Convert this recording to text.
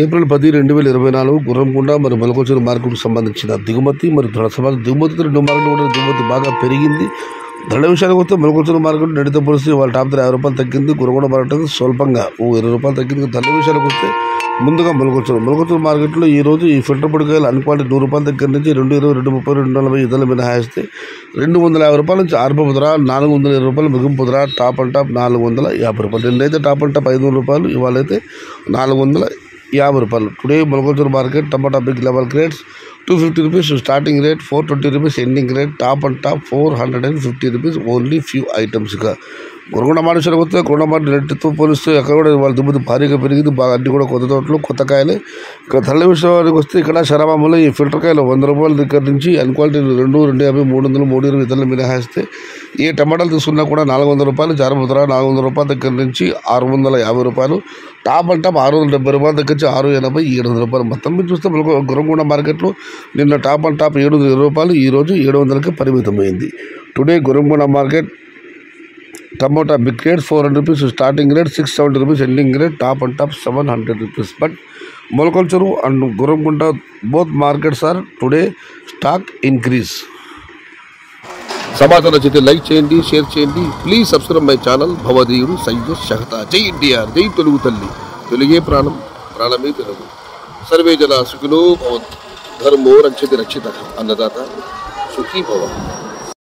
April 10, 2024 Gurramkonda మరియు మొలకల్చూరు మార్కెట్కు సంబంధించిన దిగుమతి మరియు దిగుమతి రెండు మార్కెట్లు కూడా దిగుమతి బాగా పెరిగింది. ధరల విషయానికి వస్తే మొలకల్చూరు మార్కెట్ నిడితో పోలిస్తే వాళ్ళ టాప్ ధర 50 రూపాయలు తగ్గింది. గుర్రంకొండ మార్కెట్ స్వల్పంగా 20 రూపాయలు తగ్గింది. ధరల విషయానికి వస్తే ముందుగా మొలకల్చూరు మార్కెట్లో ఈరోజు ఈ ఫిల్టర్ పొడికాయలు అన్క్వాలిటీ 100 రూపాయల దగ్గర నుంచి 220, 230, 240 ఇతరుల మినహాయిస్తే 250 రూపాయల నుంచి ఆర్పపు ధర 420 రూపాయలు ముగింపు ధర. టాప్ అండ్ టాప్ 450 రూపాయలు. నిన్నైతే టాప్ అండ్ టాప్ 500 రూపాయలు, ఇవాళైతే 450 రూపాయలు. Today Molakalcheruvu market tomato big level grades 250 rupees starting rate, 420 rupees ending rate. Top and top 450 rupees only few ఐటమ్స్గా. గుర్రంకొండ మార్కెట్ వస్తే గుర్రంకొండ మార్కెట్ రేటుతో పోలిస్తే అక్కడ కూడా వాళ్ళ దిగుమతి భారీగా పెరిగింది. బాగా అన్ని కూడా కొత్త తోటలు కొత్త కాయలే. ఇక్కడ ధరల విషయానికి వస్తే ఇక్కడ శరాబాములో ఈ ఫిల్టర్ కాయలు 100 రూపాయల దగ్గర నుంచి అన్క్వాలిటీ 2, 250, 300, 320 ఇతరులు మినహాయిస్తే ఏ టమాటాలు తీసుకున్నా కూడా 400 రూపాయలు. జారపు ధర 400 రూపాయల దగ్గర నుంచి 650 రూపాయలు. టాప్ అండ్ టాప్ 670 రూపాయల దగ్గర నుంచి 680, 700 రూపాయలు. మొత్తం మీద చూస్తే గుర్రంకొండ మార్కెట్లో నిన్న టాప్ అండ్ టాప్ 720 రూపాయలు, ఈరోజు 700కి పరిమితమైంది. Today Gurramkonda market tomato big rate 400 rupees starting rate, 670 rupees ending rate. Top and top 700 rupees. But Molakalcheruvu and Gurramkonda both markets are today stock increase. సమాచారం నచ్చితే లైక్ చేయండి, షేర్ చేయండి. ప్లీజ్ సబ్స్క్రైబ్ మై ఛానల్ భవదీయుడు సయ్యద్ షహతా. జై ఎన్టీఆర్, జై తెలుగు తల్లి, తెలుగే ప్రాణం, ప్రాణమే తెలుగు. సర్వే జన సుఖినో భవంతు, ధర్మో రక్షతి రక్షిత, అన్నదాత సుఖీ భవ.